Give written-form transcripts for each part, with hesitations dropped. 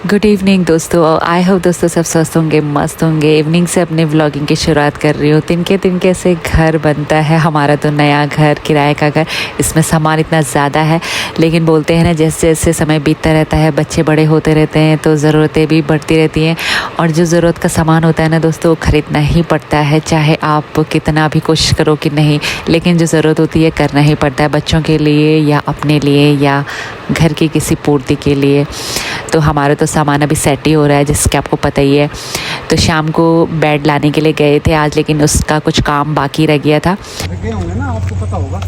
Good evening दोस्तों। I hope दोस्तों सब स्वस्थ होंगे, मस्त होंगे। इवनिंग से अपने व्लॉगिंग की शुरुआत कर रही हूँ। तिनके से घर बनता है हमारा, तो नया घर, किराए का घर। इसमें सामान इतना ज़्यादा है, लेकिन बोलते हैं ना जैसे जैसे समय बीतता रहता है, बच्चे बड़े होते रहते हैं, तो ज़रूरतें भी बढ़ती रहती हैं। और जो ज़रूरत का सामान होता है ना दोस्तों, वो ख़रीदना ही पड़ता है, चाहे आप कितना भी कोशिश करो कि नहीं, लेकिन जो ज़रूरत होती है करना ही पड़ता है, बच्चों के लिए या अपने लिए या घर की किसी पूर्ति के लिए। तो हमारा तो सामान अभी सेट ही हो रहा है, जिसके आपको पता ही है। तो शाम को बेड लाने के लिए गए थे आज, लेकिन उसका कुछ काम बाकी रह गया था। गए होंगे ना, आपको पता होगा।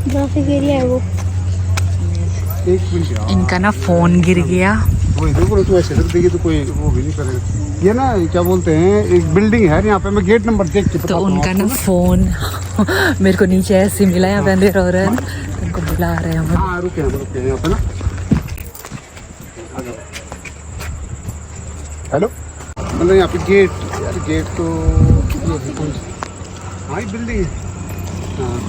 ट्रैफिक एरिया है वो। एक मिनट यार, इनका ना फ़ोन गिर गया। वही देखो, तो ऐसे रख देगी तो कोई वो भी नहीं करेगा। ये ना क्या बोलते हैं, एक बिल्डिंग है यहाँ पे, मैं गेट नंबर देख के तो उनका ना फ़ोन मेरे को नीचे ऐसे मिला, यहाँ पे अंधेरा हो रहा है ना, उनको बुला रहे हैं हम। हाँ रुके यहाँ पे ना। हेलो, मतलब यहाँ पे गेट, यार गेट तो हाँ ये बिल्डिंग है। हाँ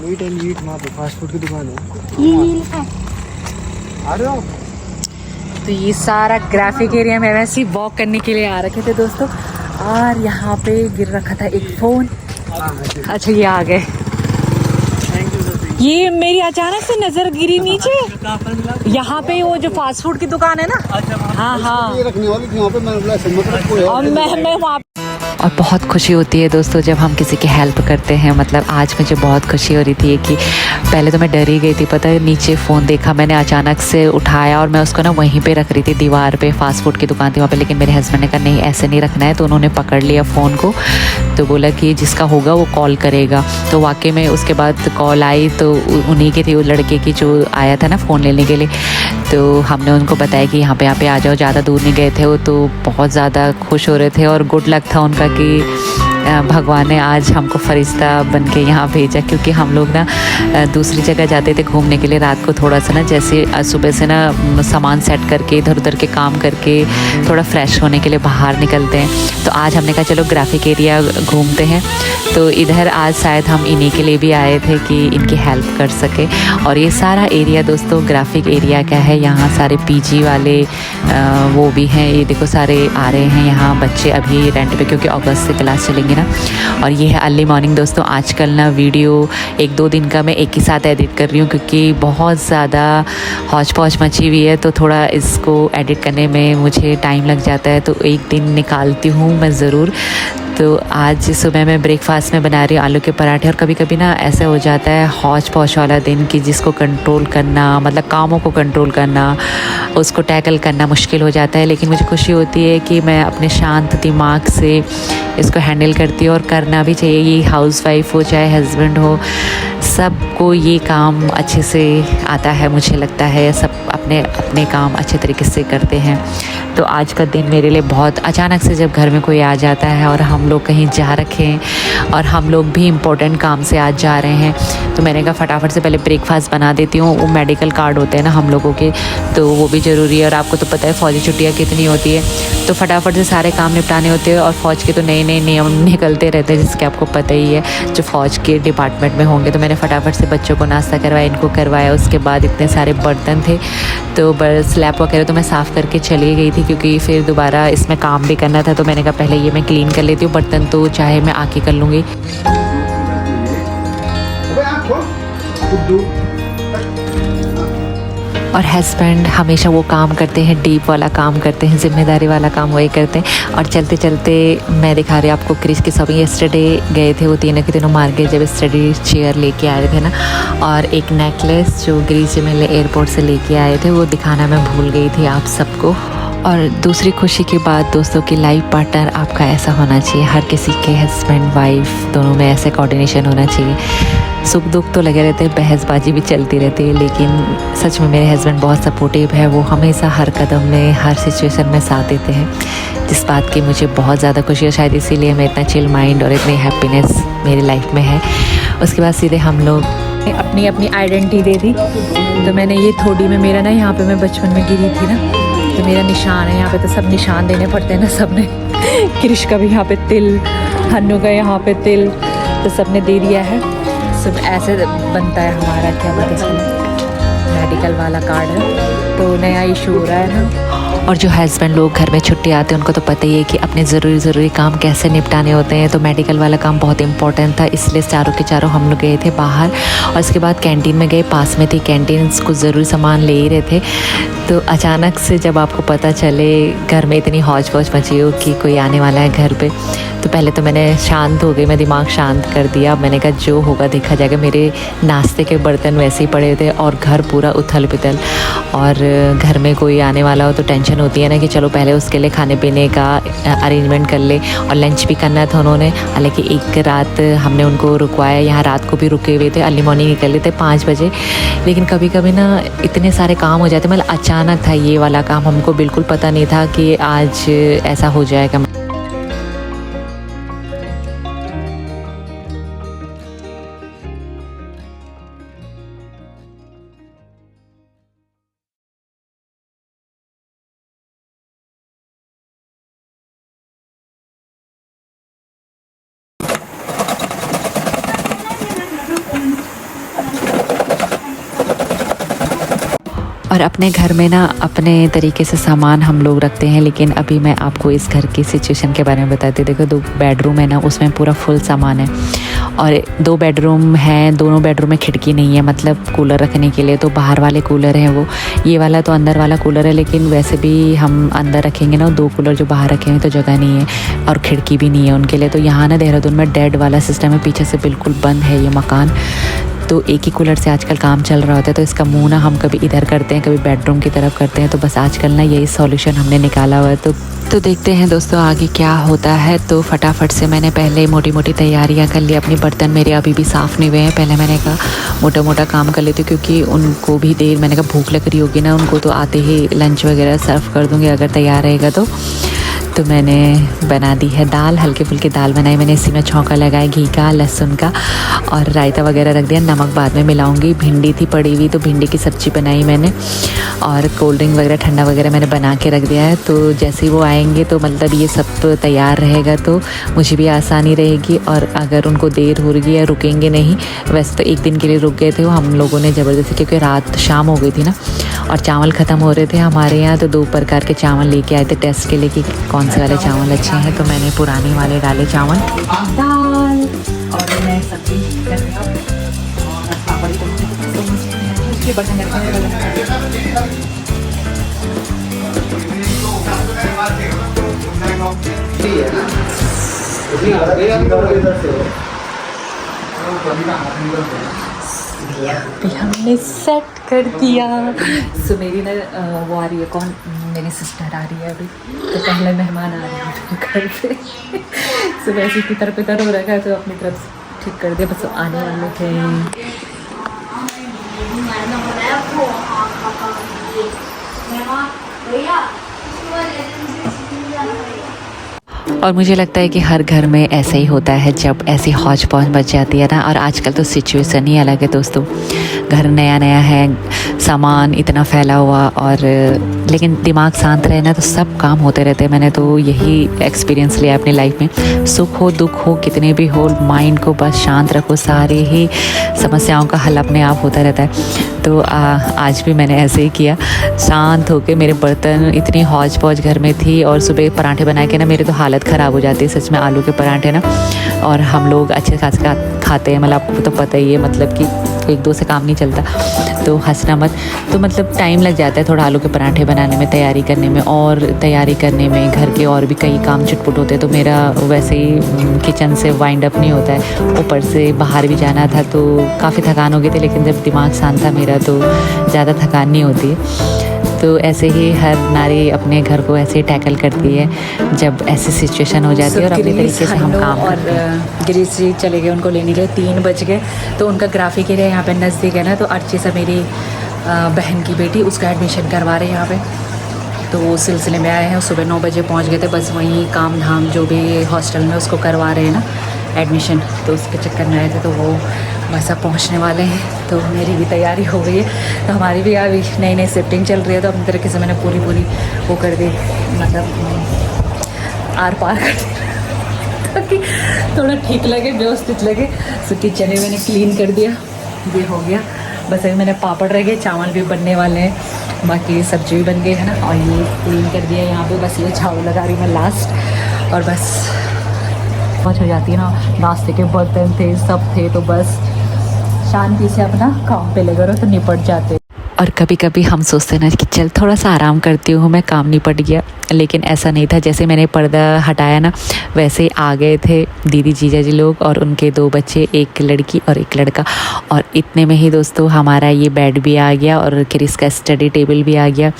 मीट एंड ईट, वहाँ पे फास्ट फूड की दुकान है। ये लिखा है। आ रहे हो? तो ये सारा ग्राफिक एरिया में वैसे ही वॉक करने के लिए आ रखे थे दोस्तों, और यहाँ पे गिर रखा था एक फ़ोन। अच्छा ये आ गए। ये मेरी अचानक से नज़र गिरी नीचे, यहाँ पे वो जो फास्ट फूड की दुकान है ना। हाँ हाँ, ये रखने वाली थी वहाँ पे, मैंने बोला मतलब कोई और मैं वहाँ। और बहुत खुशी होती है दोस्तों जब हम किसी की हेल्प करते हैं। मतलब आज मुझे बहुत खुशी हो रही थी कि पहले तो मैं डर ही गई थी, पता है। नीचे फ़ोन देखा मैंने, अचानक से उठाया और मैं उसको ना वहीं पे रख रही थी, दीवार पे। फास्ट फूड की दुकान थी वहाँ पे, लेकिन मेरे हस्बैंड ने कहा नहीं ऐसे नहीं रखना है, तो उन्होंने पकड़ लिया फ़ोन को। तो बोला कि जिसका होगा वो कॉल करेगा। तो वाकई में उसके बाद कॉल आई, तो उन्हीं की थी, वो लड़के की जो आया था ना फ़ोन लेने के लिए। तो हमने उनको बताया कि यहाँ पे आ जाओ, ज़्यादा दूर नहीं गए थे वो। तो बहुत ज़्यादा खुश हो रहे थे और गुड लक था उनका कि भगवान ने आज हमको फरिश्ता बन के यहाँ भेजा। क्योंकि हम लोग ना दूसरी जगह जाते थे घूमने के लिए रात को, थोड़ा सा ना जैसे सुबह से ना सामान सेट करके इधर उधर के काम करके थोड़ा फ्रेश होने के लिए बाहर निकलते हैं। तो आज हमने कहा चलो ग्राफिक एरिया घूमते हैं। तो इधर आज शायद हम इन्हीं के लिए भी आए थे कि इनकी हेल्प कर सके। और ये सारा एरिया दोस्तों ग्राफिक एरिया का है। यहाँ सारे पीजी वाले वो भी हैं, ये देखो सारे आ रहे हैं यहाँ बच्चे अभी रेंट पे, क्योंकि अगस्त से क्लास चलेंगे ना। और ये है अर्ली मॉर्निंग दोस्तों। आजकल ना वीडियो 1-2 दिन का मैं एक ही साथ एडिट कर रही हूँ, क्योंकि बहुत ज़्यादा हौच पौच मची हुई है, तो थोड़ा इसको एडिट करने में मुझे टाइम लग जाता है। तो एक दिन निकालती हूँ मैं ज़रूर। तो आज सुबह मैं ब्रेकफास्ट में बना रही हूँ आलू के पराठे। और कभी कभी ना ऐसे हो जाता है हौच पौच वाला दिन कि जिसको कंट्रोल करना, मतलब कामों को कंट्रोल करना, उसको टैकल करना मुश्किल हो जाता है। लेकिन मुझे खुशी होती है कि मैं अपने शांत दिमाग से इसको हैंडल करती हूँ, और करना भी चाहिए। ये हाउसवाइफ हो चाहे हस्बैंड हो, सबको ये काम अच्छे से आता है, मुझे लगता है। सब अपने अपने काम अच्छे तरीके से करते हैं। तो आज का दिन मेरे लिए बहुत अचानक से, जब घर में कोई आ जाता है और हम लोग कहीं जा रखे हैं और हम लोग भी इम्पोर्टेंट काम से आज जा रहे हैं, तो मैंने कहा फटाफट से पहले ब्रेकफास्ट बना देती हूँ। वो मेडिकल कार्ड होते हैं ना हम लोगों के, तो वो भी ज़रूरी है। और आपको तो पता है फ़ौजी छुट्टियाँ कितनी होती है, तो फटाफट से सारे काम निपटाने होते हैं। और फ़ौज के तो नए नए नियम निकलते रहते हैं, जिसके आपको पता ही है, जो फ़ौज के डिपार्टमेंट में होंगे। तो मैंने फटाफट से बच्चों को नाश्ता करवाया, इनको करवाया। उसके बाद इतने सारे बर्तन थे, तो स्लैब वगैरह तो मैं साफ़ करके चली गई थी, क्योंकि फिर दोबारा इसमें काम भी करना था। तो मैंने कहा पहले ये मैं क्लीन कर लेती हूँ, बर्तन तो चाहे मैं आके कर लूँगी। और हस्बैंड हमेशा वो काम करते हैं, डीप वाला काम करते हैं, जिम्मेदारी वाला काम वही करते हैं। और चलते चलते मैं दिखा रही हूँ आपको क्रिश की शॉपिंग। येस्टरडे गए थे वो तीनों के तीनों मार्केट, जब स्टडी चेयर लेके आए थे ना, और एक नेकलेस जो ग्रीस से मैं एयरपोर्ट से लेके आए थे, वो दिखाना मैं भूल गई थी आप सबको। और दूसरी खुशी की बात दोस्तों की लाइफ पार्टनर आपका ऐसा होना चाहिए। हर किसी के हस्बैंड वाइफ दोनों में ऐसे कोऑर्डिनेशन होना चाहिए। सुख दुख तो लगे रहते हैं, बहसबाजी भी चलती रहती है, लेकिन सच में मेरे हस्बैंड बहुत सपोर्टिव है। वो हमेशा हर कदम में, हर सिचुएशन में साथ देते हैं, जिस बात की मुझे बहुत ज़्यादा खुशी है। शायद इसीलिए मैं इतना चिल माइंड और इतनी हैप्पीनेस मेरी लाइफ में है। उसके बाद सीधे हम लोग अपनी अपनी आइडेंटिटी दे दी। तो मैंने ये थोड़ी में, मेरा ना यहाँ पे मैं बचपन में गिरी थी ना, तो मेरा निशान है यहाँ पे। तो सब निशान देने पड़ते हैं ना, सब ने। क्रिश का भी यहाँ पे तिल, हन्नू का यहाँ पे तिल, तो सब ने दे दिया है। सब ऐसे बनता है हमारा, क्या बोलते हैं, मेडिकल वाला कार्ड है, तो नया इशू हो रहा है ना। और जो हस्बैंड लोग घर में छुट्टी आते हैं उनको तो पता ही है कि अपने ज़रूरी काम कैसे निपटाने होते हैं, तो मेडिकल वाला काम बहुत इंपॉर्टेंट था, इसलिए चारों के चारों हम लोग गए थे बाहर। और उसके बाद कैंटीन में गए, पास में थी कैंटीन, कुछ ज़रूरी सामान ले ही रहे थे। तो अचानक से जब आपको पता चले घर में इतनी हौच पौच मची हो कि कोई आने वाला है घर पे, तो पहले तो मैंने शांत हो गई, मैं दिमाग शांत कर दिया। मैंने कहा जो होगा देखा जाएगा। मेरे नाश्ते के बर्तन वैसे ही पड़े थे और घर पूरा उथल पुथल, और घर में कोई आने वाला हो तो टेंशन होती है ना कि चलो पहले उसके लिए खाने पीने का अरेंजमेंट कर ले। और लंच भी करना था उन्होंने, हालांकि एक रात हमने उनको रुकवाया, यहाँ रात को भी रुके हुए थे, अर्ली मॉर्निंग निकले थे 5 बजे। लेकिन कभी कभी ना इतने सारे काम हो जाते, मतलब अचानक था ये वाला काम, हमको बिल्कुल पता नहीं था कि आज ऐसा हो जाएगा। और अपने घर में ना अपने तरीके से सामान हम लोग रखते हैं, लेकिन अभी मैं आपको इस घर की सिचुएशन के बारे में बताती हूँ। देखो 2 बेडरूम है ना, उसमें पूरा फुल सामान है, और 2 बेडरूम हैं, दोनों बेडरूम में खिड़की नहीं है, मतलब कूलर रखने के लिए। तो बाहर वाले कूलर हैं वो, ये वाला तो अंदर वाला कूलर है, लेकिन वैसे भी हम अंदर रखेंगे ना 2 कूलर जो बाहर रखे हैं तो जगह नहीं है, और खिड़की भी नहीं है उनके लिए। तो यहाँ ना देहरादून में डेड वाला सिस्टम है, पीछे से बिल्कुल बंद है ये मकान, तो एक ही कूलर से आजकल काम चल रहा होता है। तो इसका मुंह ना हम कभी इधर करते हैं, कभी बेडरूम की तरफ करते हैं, तो बस आजकल ना यही सॉल्यूशन हमने निकाला हुआ है। तो देखते हैं दोस्तों आगे क्या होता है। तो फटाफट से मैंने पहले मोटी मोटी तैयारियां कर ली। अपने बर्तन मेरे अभी भी साफ़ नहीं हुए हैं, पहले मैंने कहा मोटा मोटा काम कर लेती हूँ, क्योंकि उनको भी देर, मैंने कहा भूख लग रही होगी ना उनको, तो आते ही लंच वगैरह सर्व कर दूँगी अगर तैयार रहेगा तो मैंने बना दी है दाल, हल्की फुल्की दाल बनाई मैंने, इसी में छौंका लगाया घी का, लहसुन का, और रायता वगैरह रख दिया। नमक बाद में मिलाऊंगी। भिंडी थी पड़ी हुई, तो भिंडी की सब्ज़ी बनाई मैंने, और कोल्ड ड्रिंक वगैरह ठंडा वगैरह मैंने बना के रख दिया है। तो जैसे ही वो आएंगे तो मतलब ये सब तैयार रहेगा, तो मुझे भी आसानी रहेगी। और अगर उनको देर हो रही है, रुकेंगे नहीं, वैसे तो एक दिन के लिए रुक गए थे वो हम लोगों ने ज़बरदस्ती, क्योंकि रात शाम हो गई थी ना, और चावल ख़त्म हो रहे थे हमारे यहाँ। तो 2 प्रकार के चावल लेके आए थे टेस्ट के लिए कि कौन से वाले चावल अच्छे हैं, तो मैंने पुराने वाले डाले चावल, दाल, और मैं सब्जी हमने सेट कर दिया। सो मेरी ना वो आ रही है, कौन, मेरी सिस्टर आ रही है अभी, तो पहले मेहमान आ रहे हैं घर पे। सो वैसे की तरफ इधर हो रखा है, तो अपनी तरफ से ठीक कर दिया, बस आने वाले थे। और मुझे लगता है कि हर घर में ऐसा ही होता है, जब ऐसी हौच पौच बच जाती है ना। और आजकल तो सिचुएशन ही अलग है दोस्तों, घर नया नया है, सामान इतना फैला हुआ, और लेकिन दिमाग शांत रहे ना तो सब काम होते रहते हैं। मैंने तो यही एक्सपीरियंस लिया अपनी लाइफ में, सुख हो दुख हो कितने भी हो, माइंड को बस शांत रखो, सारी ही समस्याओं का हल अपने आप होता रहता है। तो आज भी मैंने ऐसे ही किया, शांत होके। मेरे बर्तन इतनी हौच पौच घर में थी, और सुबह पराठे बना के ना मेरी तो हालत ख़राब हो जाती है सच में, आलू के पराठे ना। और हम लोग अच्छे खास खाते हैं, मतलब आपको तो पता ही है, मतलब कि 1-2 से काम नहीं चलता, तो हंसना मत। तो मतलब टाइम लग जाता है थोड़ा आलू के पराठे बनाने में, तैयारी करने में, और तैयारी करने में घर के और भी कई काम छुटपुट होते हैं। तो मेरा वैसे ही किचन से वाइंड अप नहीं होता है, ऊपर से बाहर भी जाना था, तो काफ़ी थकान हो गई थी। लेकिन जब दिमाग शांत था मेरा तो ज़्यादा थकान नहीं होती है। तो ऐसे ही हर नारी अपने घर को ऐसे ही टैकल करती है जब ऐसी सिचुएशन हो जाती है, और अपने तरीके से हम काम करते हैं। गिरीश जी चले गए उनको लेने के लिए, 3 बज गए। तो उनका ग्राफिक एरिया यहाँ पे नज़दीक है ना, तो अर्ची से मेरी बहन की बेटी, उसका एडमिशन करवा रहे हैं यहाँ पे, तो वो सिलसिले में आए हैं। सुबह 9 बजे पहुँच गए थे, बस वहीं काम धाम जो भी हॉस्टल में उसको करवा रहे हैं ना एडमिशन, तो उसके चक्कर में आए थे। तो वो बस अब पहुँचने वाले हैं, तो मेरी भी तैयारी हो गई है। तो हमारी भी अभी नई शिफ्टिंग चल रही है, तो अपनी तरीके से मैंने पूरी वो कर दी, मतलब आर पार कर दी ताकि थोड़ा ठीक लगे, व्यवस्थित लगे। सो किचन मैंने क्लीन कर दिया, ये हो गया। बस अभी मैंने पापड़ रह गए, चावल भी बनने वाले हैं, बाकी सब्जी भी बन गई है ना। और ये क्लीन कर दिया यहाँ पे, बस ये झाड़ू लगा रही मैं लास्ट। और बस पहुँच हो जाती है ना, नाश्ते के बर्तन थे सब थे, तो बस शांति से अपना काम पे लगे रहो तो निपट जाते। और कभी कभी हम सोचते हैं ना कि चल थोड़ा सा आराम करती हूँ मैं, काम निपट गया, लेकिन ऐसा नहीं था। जैसे मैंने पर्दा हटाया ना, वैसे ही आ गए थे दीदी जीजा जी लोग और उनके 2 बच्चे, एक लड़की और एक लड़का। और इतने में ही दोस्तों हमारा ये बेड भी आ गया और क्रिस का स्टडी टेबल भी आ गया।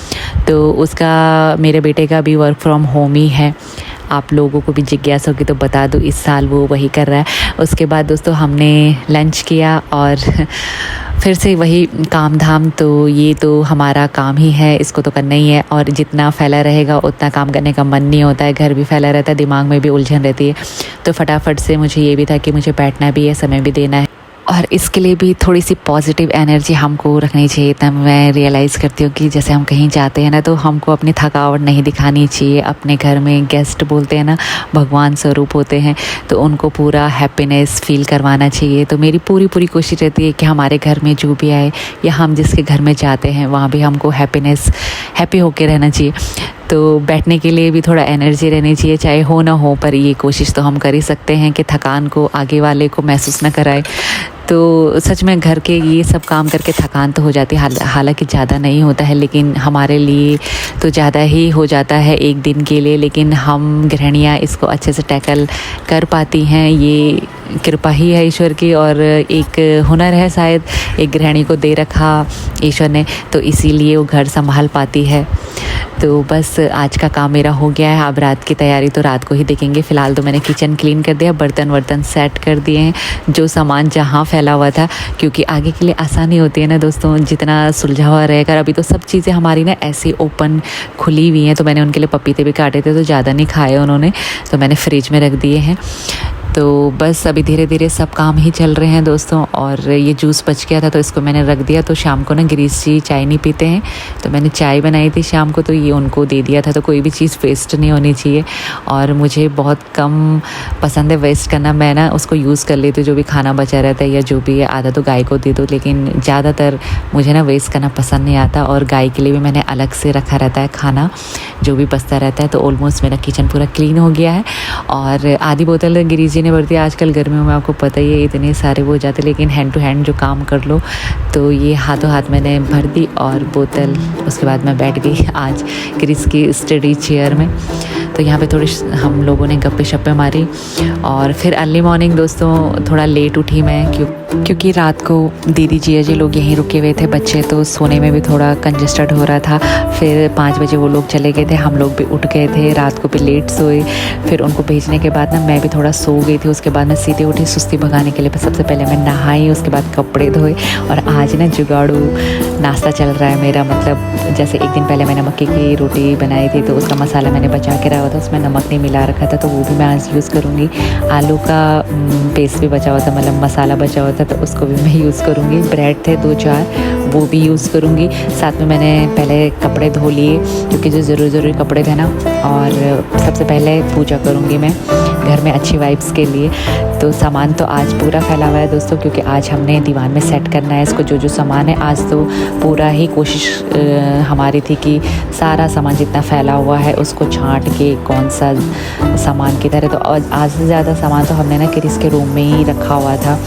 तो उसका, मेरे बेटे का भी वर्क फ्रॉम होम ही है। आप लोगों को भी जिज्ञासा होगी तो बता दूँ, इस साल वो वही कर रहा है। उसके बाद दोस्तों हमने लंच किया और फिर से वही काम धाम। तो ये तो हमारा काम ही है, इसको तो करना ही है। और जितना फैला रहेगा उतना काम करने का मन नहीं होता है, घर भी फैला रहता है, दिमाग में भी उलझन रहती है। तो फटाफट से मुझे ये भी था कि मुझे बैठना भी है, समय भी देना है, और इसके लिए भी थोड़ी सी पॉजिटिव एनर्जी हमको रखनी चाहिए। तब मैं रियलाइज़ करती हूँ कि जैसे हम कहीं जाते हैं ना, तो हमको अपनी थकावट नहीं दिखानी चाहिए। अपने घर में गेस्ट बोलते हैं ना, भगवान स्वरूप होते हैं, तो उनको पूरा हैप्पीनेस फील करवाना चाहिए। तो मेरी पूरी कोशिश रहती है कि हमारे घर में जो भी आए या हम जिसके घर में जाते हैं वहाँ भी हमको हैप्पी होके रहना चाहिए। तो बैठने के लिए भी थोड़ा एनर्जी रहनी चाहिए, चाहे हो ना हो, पर ये कोशिश तो हम कर ही सकते हैं कि थकान को आगे वाले को महसूस ना कराए। तो सच में घर के ये सब काम करके थकान तो हो जाती है, हालांकि ज़्यादा नहीं होता है, लेकिन हमारे लिए तो ज़्यादा ही हो जाता है एक दिन के लिए। लेकिन हम गृहिणियाँ इसको अच्छे से टैकल कर पाती हैं, ये कृपा ही है ईश्वर की, और एक हुनर है शायद एक गृहिणी को दे रखा ईश्वर ने, तो इसीलिए वो घर संभाल पाती है। तो बस आज का काम मेरा हो गया है। अब रात की तैयारी तो रात को ही देखेंगे। फ़िलहाल तो मैंने किचन क्लीन कर दिया, बर्तन वर्तन सेट कर दिए हैं, जो सामान जहाँ फैला हुआ था, क्योंकि आगे के लिए आसानी होती है ना दोस्तों, जितना सुलझा हुआ रहेगा। अभी तो सब चीज़ें हमारी ना ऐसी ओपन खुली हुई हैं, तो मैंने उनके लिए पपीते भी काटे थे, तो ज़्यादा नहीं खाए उन्होंने, तो मैंने फ्रिज में रख दिए हैं। तो बस अभी धीरे धीरे सब काम ही चल रहे हैं दोस्तों। और ये जूस बच गया था तो इसको मैंने रख दिया। तो शाम को ना गिरीश जी चाय नहीं पीते हैं, तो मैंने चाय बनाई थी शाम को, तो ये उनको दे दिया था। तो कोई भी चीज़ वेस्ट नहीं होनी चाहिए, और मुझे बहुत कम पसंद है वेस्ट करना। मैं ना उसको यूज़ कर लेती हूँ, जो भी खाना बचा रहता है या जो भी है, आधा तो गाय को दे दो, लेकिन ज़्यादातर मुझे ना वेस्ट करना पसंद नहीं आता। और गाय के लिए भी मैंने अलग से रखा रहता है खाना, जो भी बचता रहता है। तो ऑलमोस्ट मेरा किचन पूरा क्लीन हो गया है। और आधी बोतल गिरीश जी ने भर दिया। आजकल गर्मियों में आपको पता ही है इतने सारे वो हो जाते, लेकिन हैंड टू हैंड जो काम कर लो, तो ये हाथों हाथ मैंने भर दी और बोतल। उसके बाद मैं बैठ गई आज क्रिस की स्टडी चेयर में। तो यहाँ पे थोड़ी हम लोगों ने गप्पे शप्पे मारी। और फिर अर्ली मॉर्निंग दोस्तों थोड़ा लेट उठी मैं, क्योंकि रात को दीदी जिया जी लोग यहीं रुके हुए थे बच्चे, तो सोने में भी थोड़ा कंजस्टेड हो रहा था। फिर 5 बजे वो लोग चले गए थे, हम लोग भी उठ गए थे, रात को भी लेट सोए। फिर उनको भेजने के बाद ना मैं भी थोड़ा सो गई थी। उसके बाद मैं सीधे उठी सुस्ती भगाने के लिए। सबसे पहले मैं नहाई, उसके बाद कपड़े धोए। और आज ना जुगाड़ू नाश्ता चल रहा है मेरा, मतलब जैसे एक दिन पहले मैंने मक्के की रोटी बनाई थी, तो उसका मसाला मैंने बचा के रखा था, उसमें नमक नहीं मिला रखा था, तो वो भी मैं आज यूज़ करूँगी। आलू का पेस्ट भी बचा हुआ था, मतलब मसाला बचा हुआ था, तो उसको भी मैं यूज़ करूँगी। ब्रेड थे 2-4, वो भी यूज़ करूँगी। साथ में मैंने पहले कपड़े धो लिए, क्योंकि जो ज़रूरी कपड़े थे ना। और सबसे पहले पूजा करूँगी मैं घर में अच्छी वाइब्स के लिए। तो सामान तो आज पूरा फैला हुआ है दोस्तों, क्योंकि आज हमने दीवान में सेट करना है इसको। जो सामान है आज तो पूरा ही कोशिश हमारी थी कि सारा सामान जितना फैला हुआ है उसको छांट के कौन सा सामान किधर है। तो आज से ज़्यादा सामान तो हमने ना क्रिस के रूम में ही रखा हुआ था,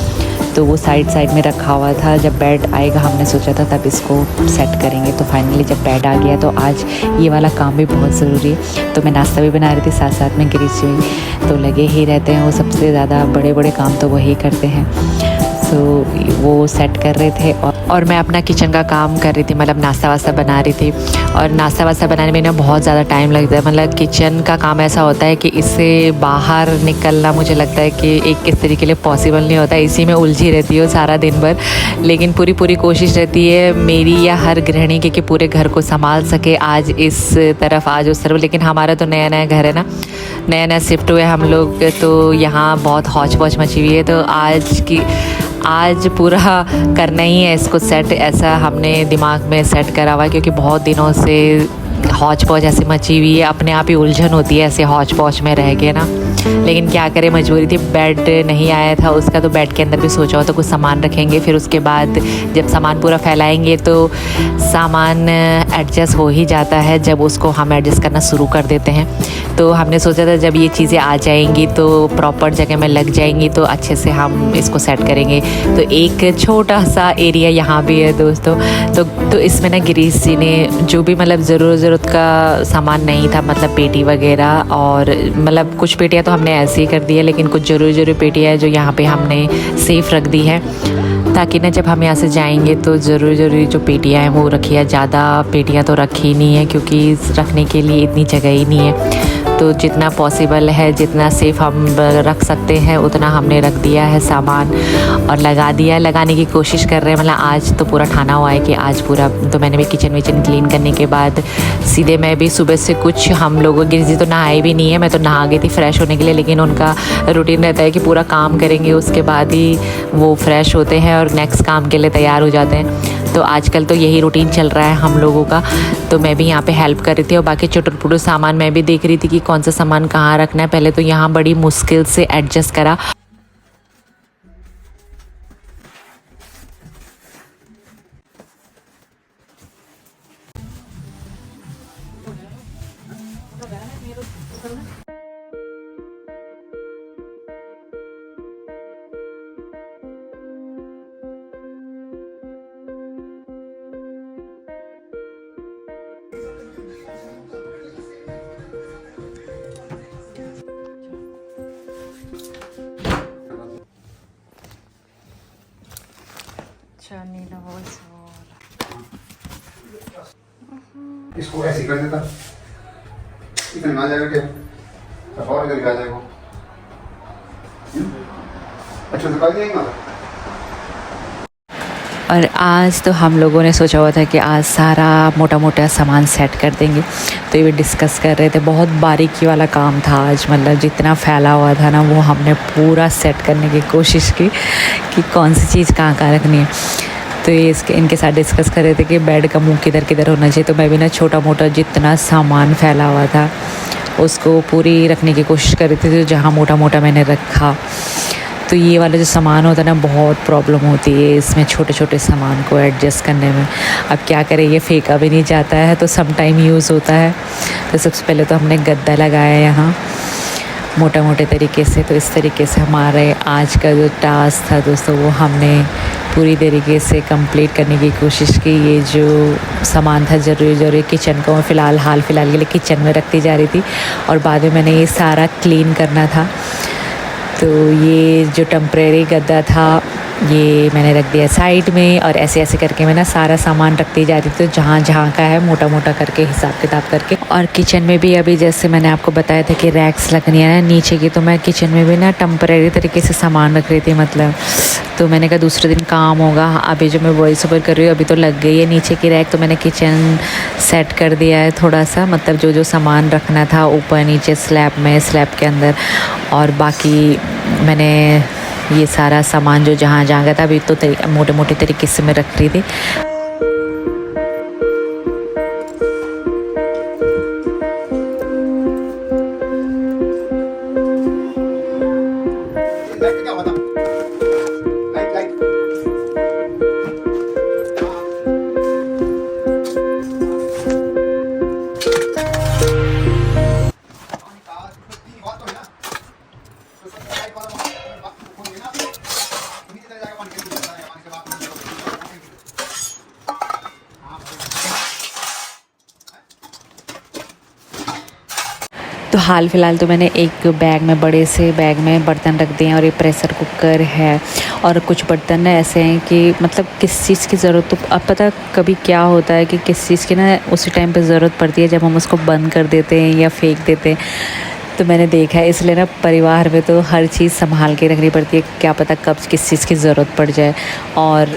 तो वो साइड में रखा हुआ था। जब बेड आएगा हमने सोचा था तब इसको सेट करेंगे। तो फाइनली जब बेड आ गया, तो आज ये वाला काम भी बहुत ज़रूरी है। तो मैं नाश्ता भी बना रही थी, साथ में गिरीश जी तो लगे ही रहते हैं, वो सबसे ज़्यादा बड़े काम तो वही करते हैं। तो वो सेट कर रहे थे और मैं अपना किचन का काम कर रही थी, मतलब नाश्ता वास्ता बना रही थी। और नाश्ता वास्ता बनाने में ना बहुत ज़्यादा टाइम लगता है, मतलब किचन का काम ऐसा होता है कि इससे बाहर निकलना मुझे लगता है कि एक किस तरीके के लिए पॉसिबल नहीं होता। इसी में उलझी रहती हो सारा दिन भर, लेकिन पूरी कोशिश रहती है मेरी या हर गृहिणी की कि पूरे घर को संभाल सके, आज इस तरफ आज उस तरफ। लेकिन हमारा तो नया घर है ना, नया शिफ्ट हुए हम लोग, तो यहाँ बहुत हौच पौच मची हुई है। तो आज पूरा करना ही है इसको सेट, ऐसा हमने दिमाग में सेट करा हुआ है, क्योंकि बहुत दिनों से हौच पौच ऐसी मची हुई है, अपने आप ही उलझन होती है ऐसे हौच पौच में रह के ना। लेकिन क्या करें, मजबूरी थी, बेड नहीं आया था उसका, तो बेड के अंदर भी सोचा हो तो कुछ सामान रखेंगे, फिर उसके बाद जब सामान पूरा फैलाएंगे तो सामान एडजस्ट हो ही जाता है जब उसको हम एडजस्ट करना शुरू कर देते हैं। तो हमने सोचा था जब ये चीज़ें आ जाएंगी तो प्रॉपर जगह में लग जाएंगी तो अच्छे से हम इसको सेट करेंगे। तो एक छोटा सा एरिया यहाँ भी है दोस्तों। तो इसमें ना गिरीश जी ने जो भी मतलब ज़रूरत का सामान नहीं था, मतलब पेटी वगैरह, और मतलब कुछ पेटियाँ तो हमने ऐसे ही कर दी है, लेकिन कुछ ज़रूरी पेटियाँ है जो यहाँ पे हमने सेफ़ रख दी है, ताकि ना जब हम यहाँ से जाएंगे तो ज़रूरी जो पेटियाँ हैं वो रखिए। ज़्यादा पेटियाँ तो रखी नहीं है क्योंकि रखने के लिए इतनी जगह ही नहीं है। तो जितना पॉसिबल है, जितना सेफ़ हम रख सकते हैं उतना हमने रख दिया है सामान और लगा दिया है। लगाने की कोशिश कर रहे हैं, मतलब आज तो पूरा ठाना हुआ है कि आज पूरा। तो मैंने भी किचन विचन क्लीन करने के बाद सीधे मैं भी सुबह से कुछ, हम लोगों गिरजी जी तो नहाए भी नहीं है, मैं तो नहा गई थी फ्रेश होने के लिए, लेकिन उनका रूटीन रहता है कि पूरा काम करेंगे उसके बाद ही वो फ्रेश होते हैं और नेक्स्ट काम के लिए तैयार हो जाते हैं। तो आजकल तो यही रूटीन चल रहा है हम लोगों का। तो मैं भी यहाँ पे हेल्प कर रही थी और बाकी चुटुर सामान मैं भी देख रही थी कि कौन सा सामान कहाँ रखना है। पहले तो यहाँ बड़ी मुश्किल से एडजस्ट करा। इसको ऐसे कर देता, इतना आ जाएगा क्या, और इधर आ जाएगा। अच्छा तो कर देंगे। और आज तो हम लोगों ने सोचा हुआ था कि आज सारा मोटा सामान सेट कर देंगे, तो ये भी डिस्कस कर रहे थे। बहुत बारीकी वाला काम था आज, मतलब जितना फैला हुआ था ना वो हमने पूरा सेट करने की कोशिश की कि कौन सी चीज़ कहाँ रखनी है। तो ये इनके साथ डिस्कस कर रहे थे कि बेड का मुंह किधर होना चाहिए। तो मैं भी ना छोटा मोटा जितना सामान फैला हुआ था उसको पूरी रखने की कोशिश कर रही थी। तो जहाँ मोटा मैंने रखा, तो ये वाला जो सामान होता है ना बहुत प्रॉब्लम होती है इसमें छोटे सामान को एडजस्ट करने में। अब क्या करें, ये फेंका भी नहीं जाता है तो सम टाइम यूज़ होता है। तो सबसे पहले तो हमने गद्दा लगाया यहाँ मोटे तरीके से। तो इस तरीके से हमारे आज का जो टास्क था दोस्तों वो हमने पूरी तरीके से कंप्लीट करने की कोशिश की। ये जो सामान था ज़रूरी किचन को मैं हाल फिलहाल के लिए किचन में रखती जा रही थी और बाद में मैंने ये सारा क्लीन करना था। तो ये जो टेम्परेरी गद्दा था ये मैंने रख दिया साइड में, और ऐसे करके मैं ना सारा सामान रखती जा रही थी। तो जहाँ का है मोटा करके हिसाब किताब करके। और किचन में भी अभी जैसे मैंने आपको बताया था कि रैक्स लगनी है ना नीचे की, तो मैं किचन में भी ना टेम्परेरी तरीके से सामान रख रही थी मतलब। तो मैंने कहा दूसरे दिन काम होगा। अभी जो मैं वॉइस ओवर कर रही हूँ अभी तो लग गई है नीचे की रैक। तो मैंने किचन सेट कर दिया है थोड़ा सा, मतलब जो सामान रखना था ऊपर नीचे स्लैब के अंदर। और बाकी मैंने ये सारा सामान जो जहाँ गया था अभी तो मोटे तरीके से मैं रख रही थी। तो हाल फिलहाल तो मैंने एक बैग में, बड़े से बैग में बर्तन रख दिए हैं और ये प्रेशर कुकर है। और कुछ बर्तन ना ऐसे हैं कि मतलब किस चीज़ की ज़रूरत, तो अब पता कभी क्या होता है कि किस चीज़ की ना उसी टाइम पे ज़रूरत पड़ती है जब हम उसको बंद कर देते हैं या फेंक देते हैं। तो मैंने देखा है, इसलिए ना परिवार में तो हर चीज़ संभाल के रखनी पड़ती है, क्या पता कब किस चीज़ की ज़रूरत पड़ जाए। और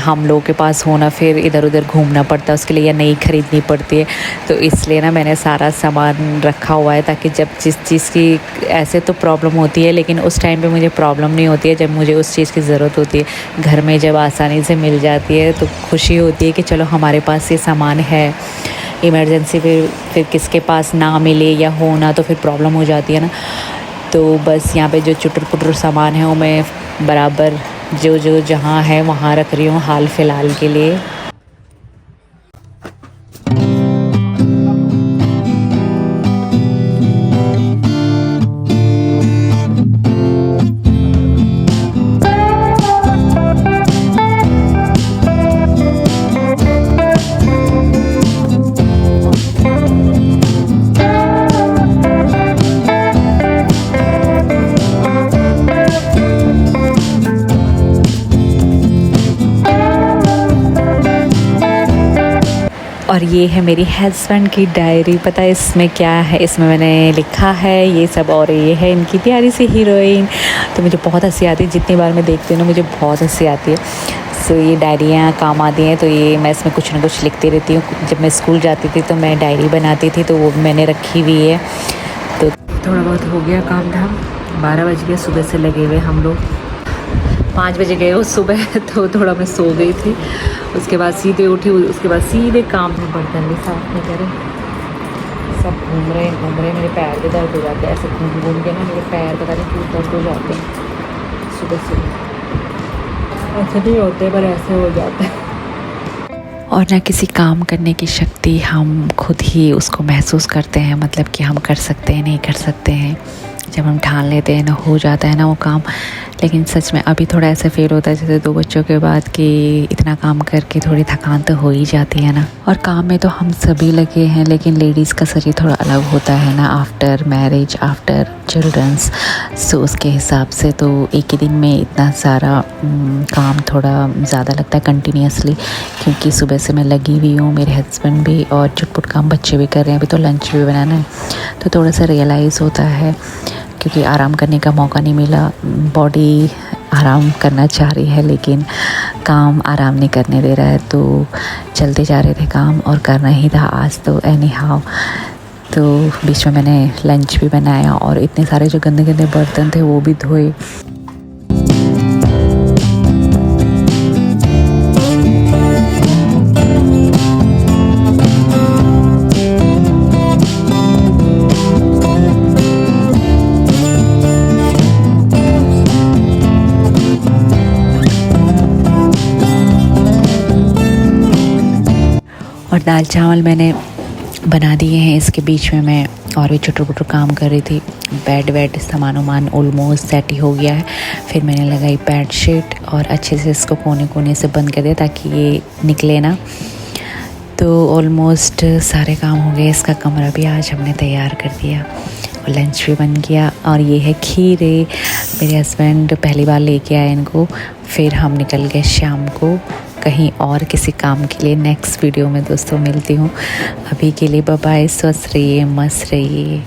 हम लोगों के पास होना फिर इधर उधर घूमना पड़ता है उसके लिए, या नई ख़रीदनी पड़ती है। तो इसलिए ना मैंने सारा सामान रखा हुआ है ताकि जब जिस चीज़ की ऐसे तो प्रॉब्लम होती है लेकिन उस टाइम पे मुझे प्रॉब्लम नहीं होती है। जब मुझे उस चीज़ की ज़रूरत होती है घर में जब आसानी से मिल जाती है तो खुशी होती है कि चलो हमारे पास ये सामान है। इमरजेंसी फिर किसके पास ना मिले या हो ना तो फिर प्रॉब्लम हो जाती है ना। तो बस यहाँ पे जो चुटर पुटर सामान है वो मैं बराबर जो जो जहाँ है वहाँ रख रही हूँ हाल फिलहाल के लिए। और ये है मेरी हस्बैंड की डायरी। पता है इसमें क्या है? इसमें मैंने लिखा है ये सब, और ये है इनकी प्यारी सी हीरोइन। तो मुझे बहुत हंसी आती है, जितनी बार मैं देखती हूँ ना मुझे बहुत हंसी आती है। सो ये डायरियाँ काम आती हैं, तो ये मैं इसमें कुछ ना कुछ लिखती रहती हूँ। जब मैं स्कूल जाती थी तो मैं डायरी बनाती थी, तो वो मैंने रखी हुई है। तो थोड़ा बहुत हो गया काम धाम। 12 बज गए, सुबह से लगे हुए हम लोग। 5 बजे गए उस सुबह, तो थोड़ा मैं सो गई थी। उसके बाद सीधे उठी, उसके बाद सीधे काम में बर्तन भी साफ नहीं करे। सब घूम रहे मेरे पैर के दर्द हो जाते हैं। ऐसे घूम घूम के ना मेरे पैर पता नहीं क्यों दर्द हो जाते हैं सुबह सुबह। ऐसे नहीं होते पर ऐसे हो जाते हैं। और ना किसी काम करने की शक्ति हम खुद ही उसको महसूस करते हैं, मतलब कि हम कर सकते हैं नहीं कर सकते हैं। जब हम ठान लेते हैं ना हो जाता है ना वो काम। लेकिन सच में अभी थोड़ा ऐसा फील होता है जैसे 2 बच्चों के बाद कि इतना काम करके थोड़ी थकान तो हो ही जाती है ना। और काम में तो हम सभी लगे हैं, लेकिन लेडीज़ का शरीर थोड़ा अलग होता है ना, आफ्टर मैरिज, आफ्टर चिल्ड्रंस। सो उसके हिसाब से तो एक ही दिन में इतना सारा काम थोड़ा ज़्यादा लगता है कंटिन्यूसली, क्योंकि सुबह से मैं लगी हुई हूँ, मेरे हस्बैंड भी, और चुटपुट काम बच्चे भी कर रहे हैं। अभी तो लंच भी बनाना है, तो थोड़ा सा रियलाइज़ होता है, क्योंकि आराम करने का मौका नहीं मिला। बॉडी आराम करना चाह रही है लेकिन काम आराम नहीं करने दे रहा है, तो चलते जा रहे थे काम और करना ही था आज तो एनी हाउ। तो बीच में मैंने लंच भी बनाया और इतने सारे जो गंदे गंदे बर्तन थे वो भी धोए। और दाल चावल मैंने बना दिए हैं। इसके बीच में मैं और भी छोटे छोटे काम कर रही थी। बेड वेड सामान वामान ऑलमोस्ट सेट ही हो गया है। फिर मैंने लगाई बेड शीट और अच्छे से इसको कोने कोने से बंद कर दिया ताकि ये निकले ना। तो ऑलमोस्ट सारे काम हो गए। इसका कमरा भी आज हमने तैयार कर दिया और लंच भी बन गया। और ये है खीरे, मेरे हस्बैंड पहली बार लेके आए इनको। फिर हम निकल गए शाम को कहीं और किसी काम के लिए। नेक्स्ट वीडियो में दोस्तों मिलती हूँ। अभी के लिए बाय बाय, स्वस्थ रहिए, मस्त रहिए।